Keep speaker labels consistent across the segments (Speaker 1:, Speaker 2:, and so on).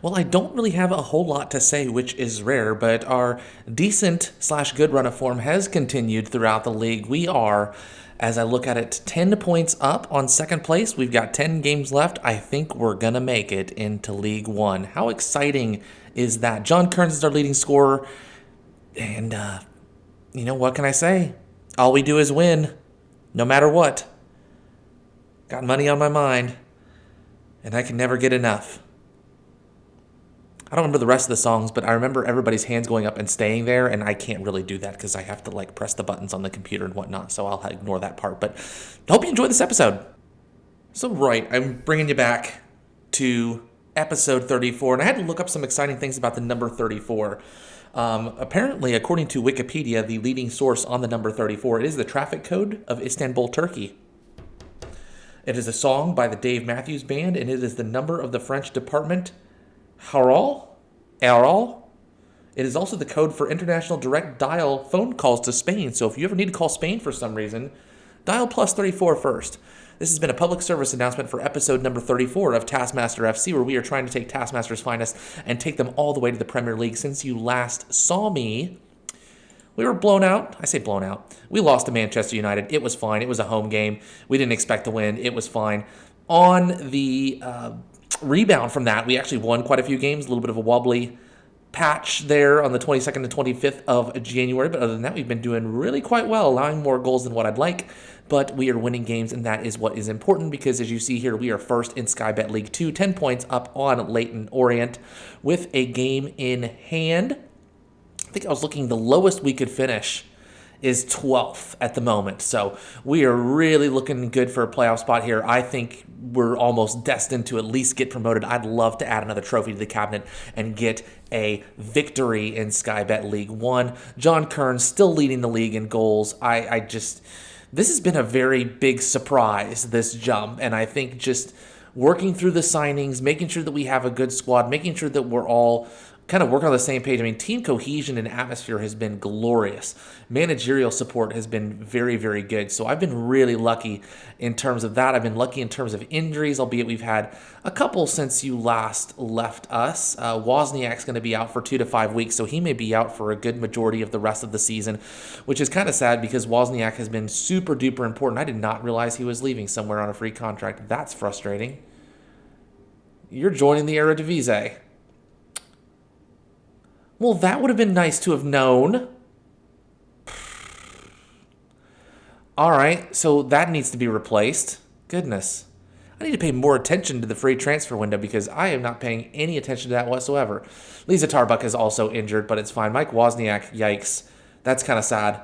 Speaker 1: Well, I don't really have a whole lot to say, which is rare, but our decent/good run of form has continued throughout the league. We are, as I look at it, 10 points up on second place. We've got 10 games left. I think we're going to make it into League One. How exciting is that? John Kearns is our leading scorer, and, what can I say? All we do is win, no matter what. Got money on my mind, and I can never get enough. I don't remember the rest of the songs, but I remember everybody's hands going up and staying there, and I can't really do that because I have to press the buttons on the computer and whatnot, so I'll ignore that part. But I hope you enjoyed this episode. So I'm bringing you back to episode 34, and I had to look up some exciting things about the number 34. Apparently, according to Wikipedia, the leading source on the number 34, it is the traffic code of Istanbul, Turkey. It is a song by the Dave Matthews Band, and it is the number of the French department Haral. It is also the code for international direct dial phone calls to Spain. So if you ever need to call Spain for some reason, dial +34 first. This has been a public service announcement for episode number 34 of Taskmaster FC, where we are trying to take Taskmaster's finest and take them all the way to the Premier League. Since you last saw me, we were blown out. I say blown out. We lost to Manchester United. It was fine. It was a home game. We didn't expect to win. It was fine. On the rebound from that, we actually won quite a few games, a little bit of a wobbly patch there on the 22nd and 25th of January, but other than that, we've been doing really quite well, allowing more goals than what I'd like, but we are winning games, and that is what is important, because as you see here, we are first in Sky Bet League 2, 10 points up on Leyton Orient with a game in hand. I think I was looking, the lowest we could finish is 12th at the moment. So we are really looking good for a playoff spot here. I think we're almost destined to at least get promoted. I'd love to add another trophy to the cabinet and get a victory in Sky Bet League 1. John Kearns still leading the league in goals. This has been a very big surprise, this jump. And I think just working through the signings, making sure that we have a good squad, making sure that we're all kind of working on the same page. I mean, team cohesion and atmosphere has been glorious. Managerial support has been very, very good. So I've been really lucky in terms of that. I've been lucky in terms of injuries, albeit we've had a couple since you last left us. Wozniak's going to be out for 2 to 5 weeks, so he may be out for a good majority of the rest of the season, which is kind of sad because Wozniak has been super duper important. I did not realize he was leaving somewhere on a free contract. That's frustrating. You're joining the Eredivisie. Well, that would have been nice to have known. All right, so that needs to be replaced. Goodness. I need to pay more attention to the free transfer window because I am not paying any attention to that whatsoever. Lisa Tarbuck is also injured, but it's fine. Mike Wozniak, yikes. That's kind of sad.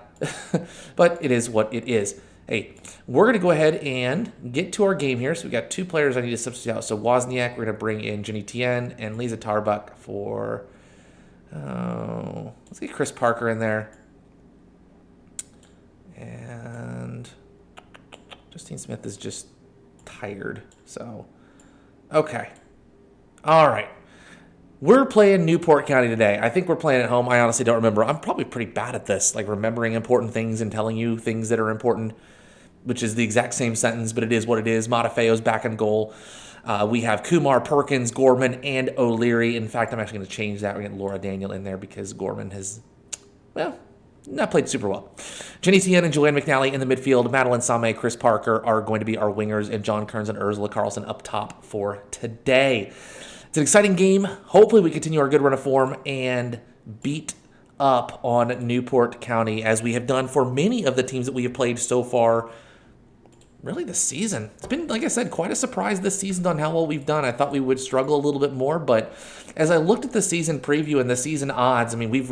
Speaker 1: But it is what it is. Hey, we're going to go ahead and get to our game here. So we got 2 players I need to substitute out. So Wozniak, we're going to bring in Jenny Tien and Lisa Tarbuck for... let's get Chris Parker in there. And Justine Smith is just tired. So, okay. All right. We're playing Newport County today. I think we're playing at home. I honestly don't remember. I'm probably pretty bad at this, remembering important things and telling you things that are important, which is the exact same sentence, but it is what it is. Matafeo's back in goal. We have Kumar, Perkins, Gorman, and O'Leary. In fact, I'm actually going to change that. We're going to get Laura Daniel in there because Gorman has, not played super well. Jenny Tien and Joanne McNally in the midfield. Madeline Same, Chris Parker are going to be our wingers, and John Kearns and Ursula Carlson up top for today. It's an exciting game. Hopefully we continue our good run of form and beat up on Newport County as we have done for many of the teams that we have played so far. Really this season. It's been, like I said, quite a surprise this season on how well we've done. I thought we would struggle a little bit more, but as I looked at the season preview and the season odds, we've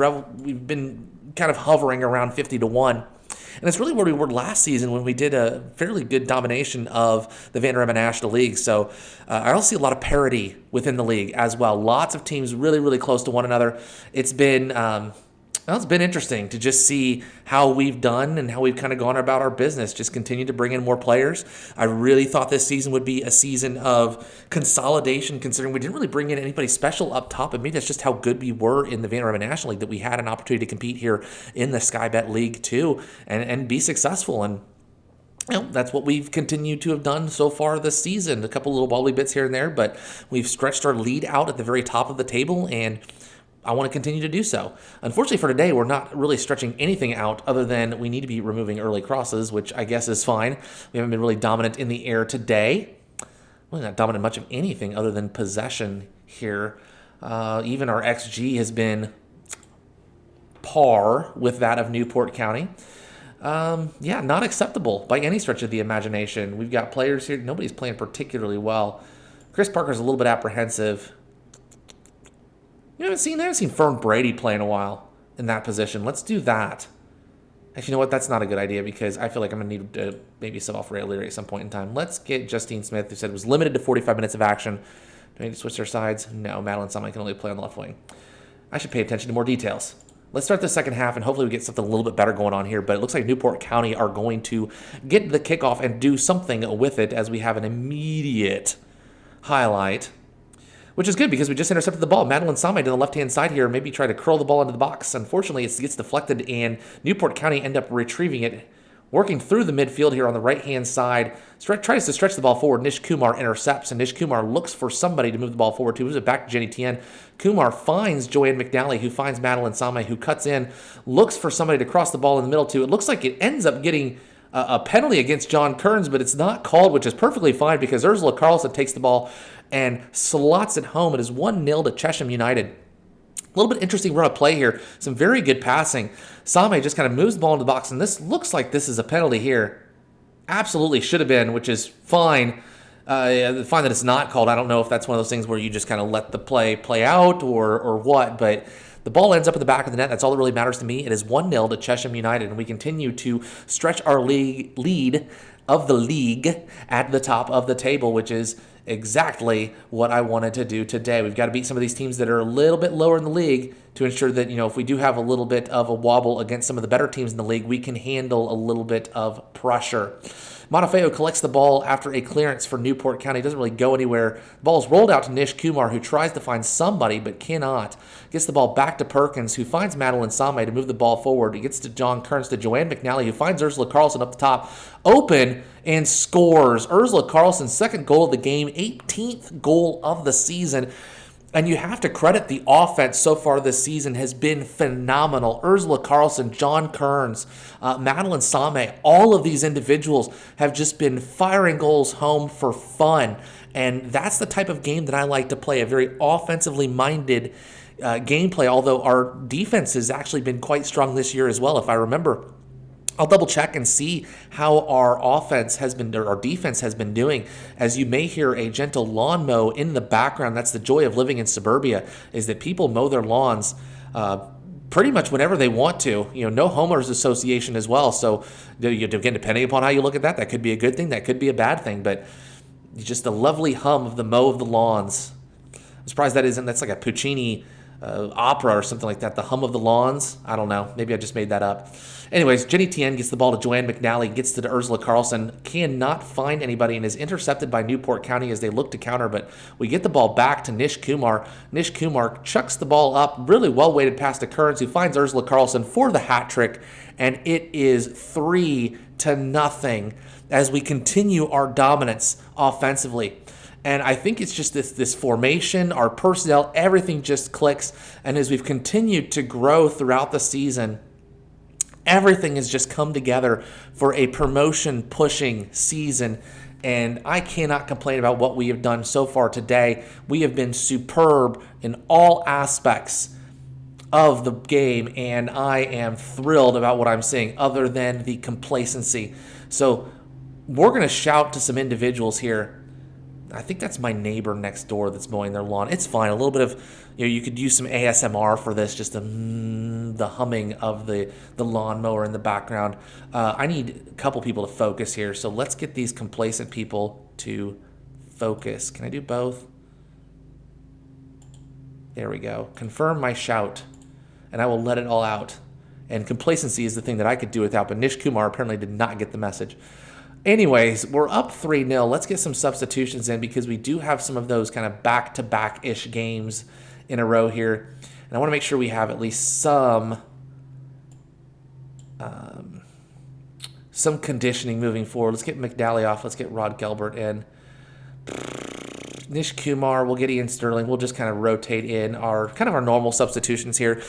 Speaker 1: been kind of hovering around 50 to 1. And it's really where we were last season when we did a fairly good domination of the Vanderham National League. So I also see a lot of parity within the league as well. Lots of teams really, really close to one another. It's been interesting to just see how we've done and how we've kind of gone about our business, just continue to bring in more players. I really thought this season would be a season of consolidation, considering we didn't really bring in anybody special up top, and maybe that's just how good we were in the Vanderham National League, that we had an opportunity to compete here in the Sky Bet League too and be successful. And Well, that's what we've continued to have done so far this season. A couple little wobbly bits here and there, but we've stretched our lead out at the very top of the table, and I want to continue to do so. Unfortunately for today, we're not really stretching anything out other than we need to be removing early crosses, which I guess is fine. We haven't been really dominant in the air today. Really not dominant much of anything other than possession here. Even our XG has been par with that of Newport County. Yeah, not acceptable by any stretch of the imagination. We've got players here. Nobody's playing particularly well. Chris Parker's a little bit apprehensive. I haven't seen Fern Brady play in a while in that position. Let's do that. Actually, you know what? That's not a good idea because I feel like I'm going to need to maybe sub off Ray O'Leary at some point in time. Let's get Justine Smith, who said was limited to 45 minutes of action. Do I need to switch their sides? No, Madeline Simon can only play on the left wing. I should pay attention to more details. Let's start the second half, and hopefully we get something a little bit better going on here. But it looks like Newport County are going to get the kickoff and do something with it as we have an immediate highlight, which is good because we just intercepted the ball. Madeline Samay to the left-hand side here, maybe try to curl the ball into the box. Unfortunately, it gets deflected, and Newport County end up retrieving it, working through the midfield here on the right-hand side. Tries to stretch the ball forward. Nish Kumar intercepts, and Nish Kumar looks for somebody to move the ball forward to. Moves it back to Jenny Tien. Kumar finds Joanne McNally, who finds Madeline Samay, who cuts in, looks for somebody to cross the ball in the middle to. It looks like it ends up getting a penalty against John Kearns, but it's not called, which is perfectly fine because Ursula Carlson takes the ball and slots it home. It is 1-0 to Chesham United. A little bit interesting run of play here. Some very good passing. Samay just kind of moves the ball into the box, and this looks like this is a penalty here. Absolutely should have been, which is fine. Fine that it's not called. I don't know if that's one of those things where you just kind of let the play out or what, but the ball ends up in the back of the net. That's all that really matters to me. It is 1-0 to Chesham United, and we continue to stretch our lead of the league at the top of the table, which is exactly what I wanted to do today. We've got to beat some of these teams that are a little bit lower in the league to ensure that, if we do have a little bit of a wobble against some of the better teams in the league, we can handle a little bit of pressure. Montefiore collects the ball after a clearance for Newport County. It doesn't really go anywhere. The ball is rolled out to Nish Kumar, who tries to find somebody but cannot. Gets the ball back to Perkins, who finds Madeline Samay to move the ball forward. He gets to John Kearns to Joanne McNally, who finds Ursula Carlson up the top, open, and scores. Ursula Carlson's second goal of the game, 18th goal of the season. And you have to credit the offense so far this season has been phenomenal. Ursula Carlson, John Kearns, Madeline Samay, all of these individuals have just been firing goals home for fun. And that's the type of game that I like to play, a very offensively minded gameplay, although our defense has actually been quite strong this year as well. If I remember, I'll double check and see how our offense has been, or our defense has been doing. As you may hear a gentle lawn mow in the background, that's the joy of living in suburbia, is that people mow their lawns pretty much whenever they want to. No homeowners association as well. So again, depending upon how you look at that, that could be a good thing, that could be a bad thing. But just the lovely hum of the mow of the lawns. I'm surprised that's like a Puccini opera or something like that. The hum of the lawns. I don't know. Maybe I just made that up. Anyways, Jenny Tien gets the ball to Joanne McNally, gets to Ursula Carlson, cannot find anybody, and is intercepted by Newport County as they look to counter, but we get the ball back to Nish Kumar. Nish Kumar chucks the ball up, really well-weighted pass to Kearns, who finds Ursula Carlson for the hat trick, and it is 3-0 as we continue our dominance offensively. And I think it's just this formation, our personnel, everything just clicks. And as we've continued to grow throughout the season, everything has just come together for a promotion-pushing season. And I cannot complain about what we have done so far today. We have been superb in all aspects of the game, and I am thrilled about what I'm seeing other than the complacency. So we're going to shout to some individuals here. I think that's my neighbor next door that's mowing their lawn. It's fine. A little bit of, you could use some ASMR for this, just the humming of the lawnmower in the background. I need a couple people to focus here, so let's get these complacent people to focus. Can I do both? There we go. Confirm my shout, and I will let it all out. And complacency is the thing that I could do without, but Nish Kumar apparently did not get the message. Anyways, we're up 3-0. Let's get some substitutions in because we do have some of those kind of back-to-back-ish games in a row here. And I want to make sure we have at least some some conditioning moving forward. Let's get McNally off. Let's get Rod Gelbert in. Nish Kumar, we'll get Ian Sterling. We'll just kind of rotate in our normal substitutions here.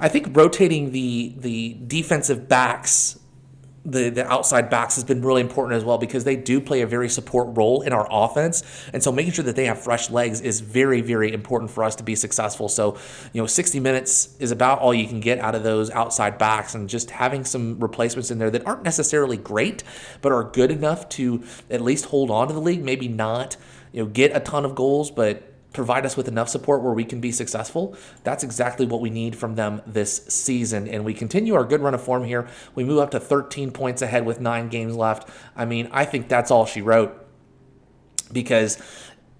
Speaker 1: I think rotating the defensive backs, the outside backs, has been really important as well, because they do play a very support role in our offense. And so making sure that they have fresh legs is very, very important for us to be successful. So, 60 minutes is about all you can get out of those outside backs, and just having some replacements in there that aren't necessarily great, but are good enough to at least hold on to the league. Maybe not, get a ton of goals, but provide us with enough support where we can be successful. That's exactly what we need from them this season. And we continue our good run of form here. We move up to 13 points ahead with 9 games left. I think that's all she wrote, because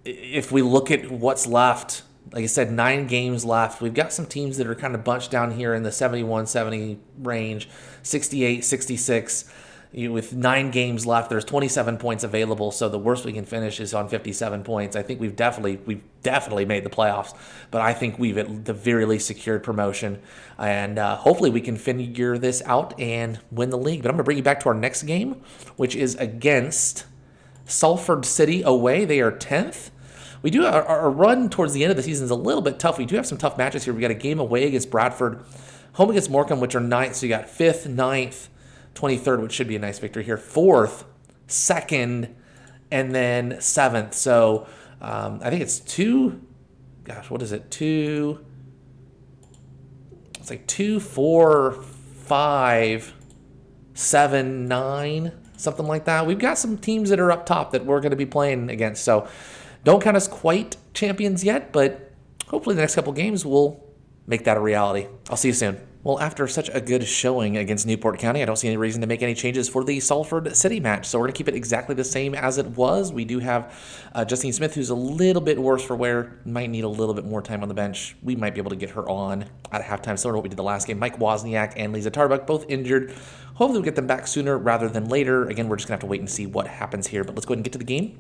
Speaker 1: if we look at what's left, like I said, 9 games left. We've got some teams that are kind of bunched down here in the 71, 70 range, 68, 66. With 9 games left, there's 27 points available, so the worst we can finish is on 57 points. I think we've definitely made the playoffs, but I think we've at the very least secured promotion, and hopefully we can figure this out and win the league. But I'm going to bring you back to our next game, which is against Salford City away. They are 10th. We do our run towards the end of the season is a little bit tough. We do have some tough matches here. We got a game away against Bradford, home against Morecambe, which are 9th. So you got 5th, 9th, 23rd, which should be a nice victory here, 4th, 2nd, and then 7th. So I think it's 2, what is it? 2, it's like 2, 4, 5, 7, 9, something like that. We've got some teams that are up top that we're going to be playing against. So don't count us quite champions yet, but hopefully the next couple games we'll make that a reality. I'll see you soon. Well, after such a good showing against Newport County, I don't see any reason to make any changes for the Salford City match. So we're going to keep it exactly the same as it was. We do have Justine Smith, who's a little bit worse for wear, might need a little bit more time on the bench. We might be able to get her on at halftime, similar to what we did the last game. Mike Wozniak and Lisa Tarbuck, both injured. Hopefully we'll get them back sooner rather than later. Again, we're just going to have to wait and see what happens here. But let's go ahead and get to the game.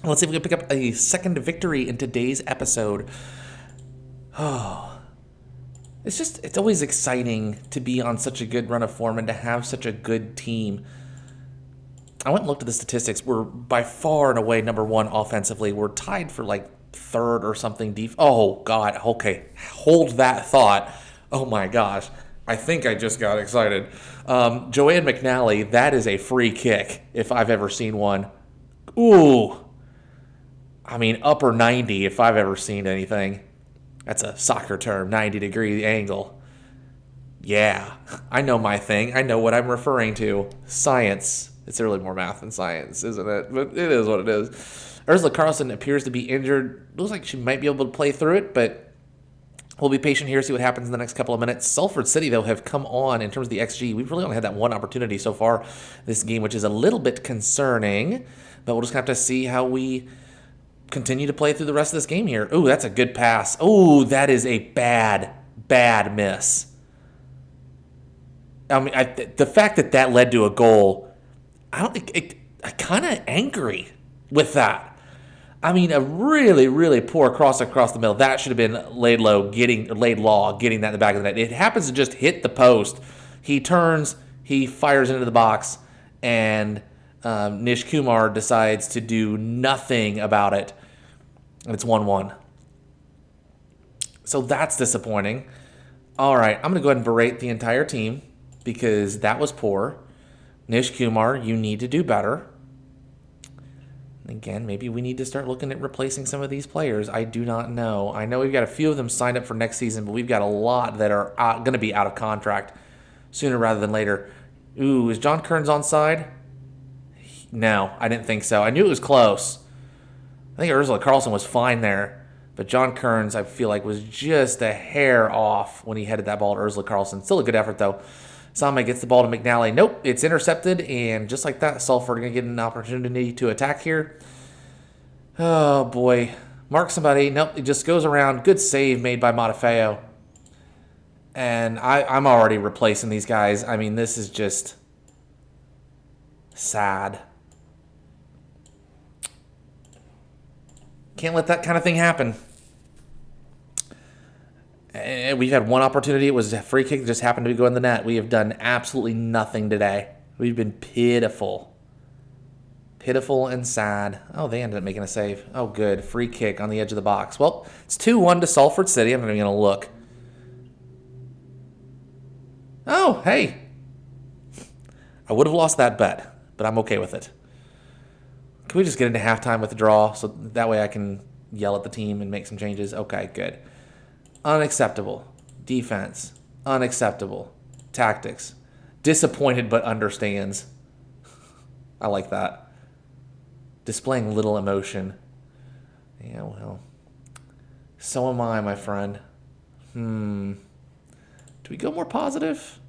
Speaker 1: Let's see if we can pick up a second victory in today's episode. Oh. It's always exciting to be on such a good run of form and to have such a good team. I went and looked at the statistics. We're by far and away number 1 offensively. We're tied for like 3rd or something. Oh, God. Okay. Hold that thought. Oh, my gosh. I think I just got excited. Joanne McNally, that is a free kick if I've ever seen one. Ooh. Upper 90 if I've ever seen anything. That's a soccer term, 90-degree angle. Yeah, I know my thing. I know what I'm referring to. Science. It's really more math than science, isn't it? But it is what it is. Ursula Carlson appears to be injured. Looks like she might be able to play through it, but we'll be patient here, see what happens in the next couple of minutes. Salford City, though, have come on in terms of the XG. We've really only had that one opportunity so far this game, which is a little bit concerning, but we'll just have to see how we continue to play through the rest of this game here. Ooh, that's a good pass. Ooh, that is a bad miss. The fact that led to a goal, I'm kind of angry with that. A really, really poor cross across the middle. That should have been laid low, getting that in the back of the net. It happens to just hit the post. He turns, he fires into the box, and Nish Kumar decides to do nothing about it. It's 1-1. So that's disappointing. All right, I'm going to go ahead and berate the entire team because that was poor. Nish Kumar, you need to do better. Again, maybe we need to start looking at replacing some of these players. I do not know. I know we've got a few of them signed up for next season, but we've got a lot that are going to be out of contract sooner rather than later. Ooh, is John Kearns onside? No, I didn't think so. I knew it was close. I think Ursula Carlson was fine there, but John Kearns, I feel like, was just a hair off when he headed that ball to Ursula Carlson. Still a good effort, though. Same gets the ball to McNally. Nope, it's intercepted, and just like that, Salford are going to get an opportunity to attack here. Oh, boy. Mark somebody. Nope, it just goes around. Good save made by Matafeo. And I'm already replacing these guys. This is just sad. Can't let that kind of thing happen. We've had one opportunity. It was a free kick that just happened to go in the net. We have done absolutely nothing today. We've been pitiful. Pitiful and sad. Oh, they ended up making a save. Oh, good. Free kick on the edge of the box. Well, it's 2-1 to Salford City. I'm not even going to look. Oh, hey. I would have lost that bet, but I'm okay with it. Can we just get into halftime with a draw so that way I can yell at the team and make some changes? Okay, good. Unacceptable. Defense. Unacceptable. Tactics. Disappointed but understands. I like that. Displaying little emotion. Yeah, well. So am I, my friend. Do we go more positive?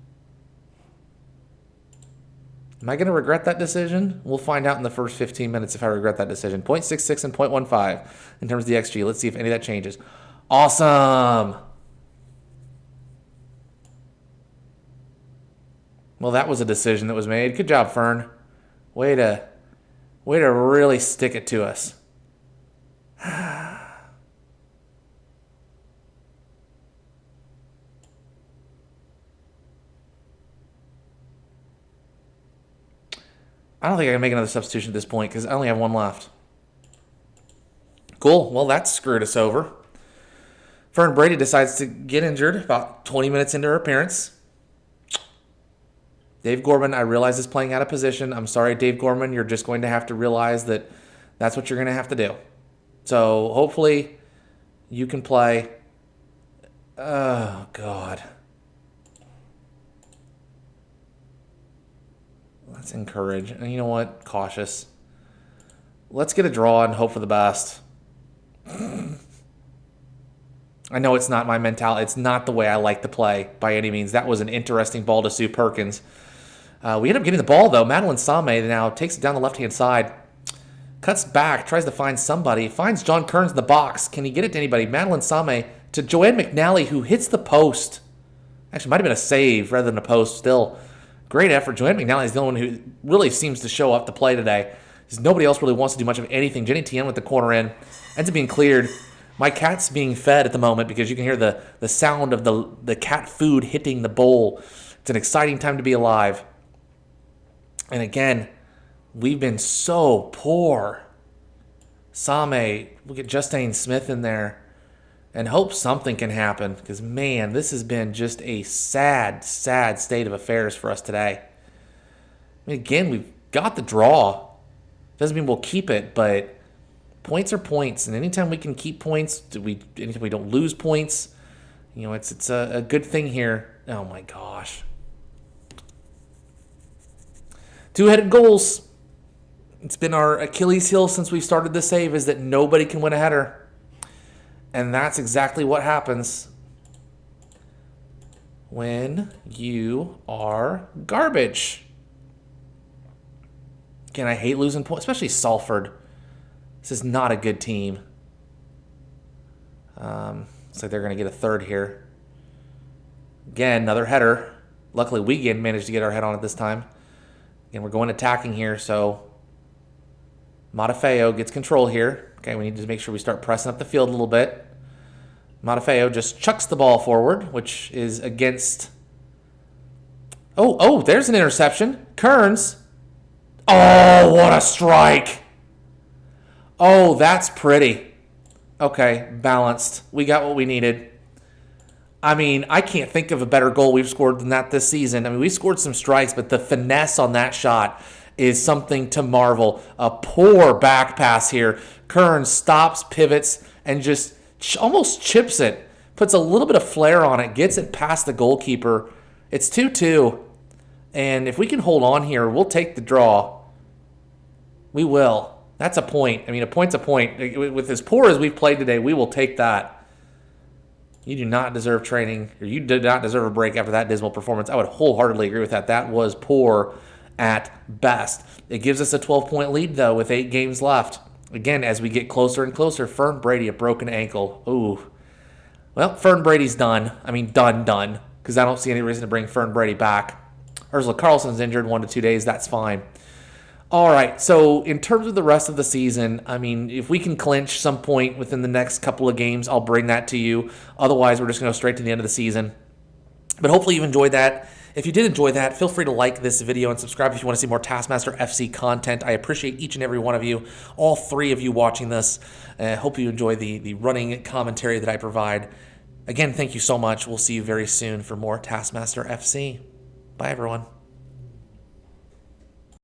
Speaker 1: Am I going to regret that decision? We'll find out in the first 15 minutes if I regret that decision. 0.66 and 0.15 in terms of the XG. Let's see if any of that changes. Awesome! Well, that was a decision that was made. Good job, Fern. Way to really stick it to us. I don't think I can make another substitution at this point because I only have one left. Cool. Well, that screwed us over. Fern Brady decides to get injured about 20 minutes into her appearance. Dave Gorman, I realize, is playing out of position. I'm sorry, Dave Gorman. You're just going to have to realize that that's what you're going to have to do. So hopefully you can play. Oh, God. Let's encourage. And you know what? Cautious. Let's get a draw and hope for the best. I know it's not my mentality. It's not the way I like to play by any means. That was an interesting ball to Sue Perkins. We end up getting the ball, though. Madeline Same now takes it down the left-hand side. Cuts back, tries to find somebody. Finds John Kearns in the box. Can he get it to anybody? Madeline Same to Joanne McNally, who hits the post. Actually, might have been a save rather than a post. Still, great effort. Joanne McNally is the only one who really seems to show up to play today. Nobody else really wants to do much of anything. Jenny Tien with the corner in. Ends up being cleared. My cat's being fed at the moment because you can hear the sound of the cat food hitting the bowl. It's an exciting time to be alive. And again, we've been so poor. Same, we'll get Justine Smith in there and hope something can happen because, man, this has been just a sad, sad state of affairs for us today. I mean, again, we've got the draw. Doesn't mean we'll keep it, but points are points. And anytime we can keep points, anytime we don't lose points, it's a good thing here. Oh, my gosh. Two-headed goals. It's been our Achilles heel since we started the save is that nobody can win a header. And that's exactly what happens when you are garbage. Again, I hate losing points, especially Salford. This is not a good team. Looks like they're going to get a third here. Again, another header. Luckily, we managed to get our head on it this time. Again, we're going attacking here, so Matafeo gets control here. Okay, we need to make sure we start pressing up the field a little bit. Matafeo just chucks the ball forward, which is against... Oh, there's an interception. Kearns. Oh, what a strike. Oh, that's pretty. Okay, balanced. We got what we needed. I mean, I can't think of a better goal we've scored than that this season. I mean, we scored some strikes, but the finesse on that shot is something to marvel. A poor back pass here. Kearns stops, pivots, and just almost chips it. Puts a little bit of flair on it, gets it past the goalkeeper. It's 2-2. And if we can hold on here, we'll take the draw. We will. That's a point. I mean, a point's a point. With as poor as we've played today, we will take that. You do not deserve training, or you did not deserve a break after that dismal performance. I would wholeheartedly agree with that. That was poor at best. It gives us a 12-point lead, though, with 8 games left. Again, as we get closer and closer, Fern Brady, a broken ankle. Ooh. Well, Fern Brady's done. I mean, done, because I don't see any reason to bring Fern Brady back. Ursula Carlson's injured 1 to 2 days. That's fine. All right, so in terms of the rest of the season, I mean, if we can clinch some point within the next couple of games, I'll bring that to you. Otherwise, we're just going to go straight to the end of the season. But hopefully you've enjoyed that. If you did enjoy that, feel free to like this video and subscribe if you want to see more Taskmaster FC content. I appreciate each and every one of you, all 3 of you watching this. Hope you enjoy the running commentary that I provide. Again, thank you so much. We'll see you very soon for more Taskmaster FC. Bye, everyone.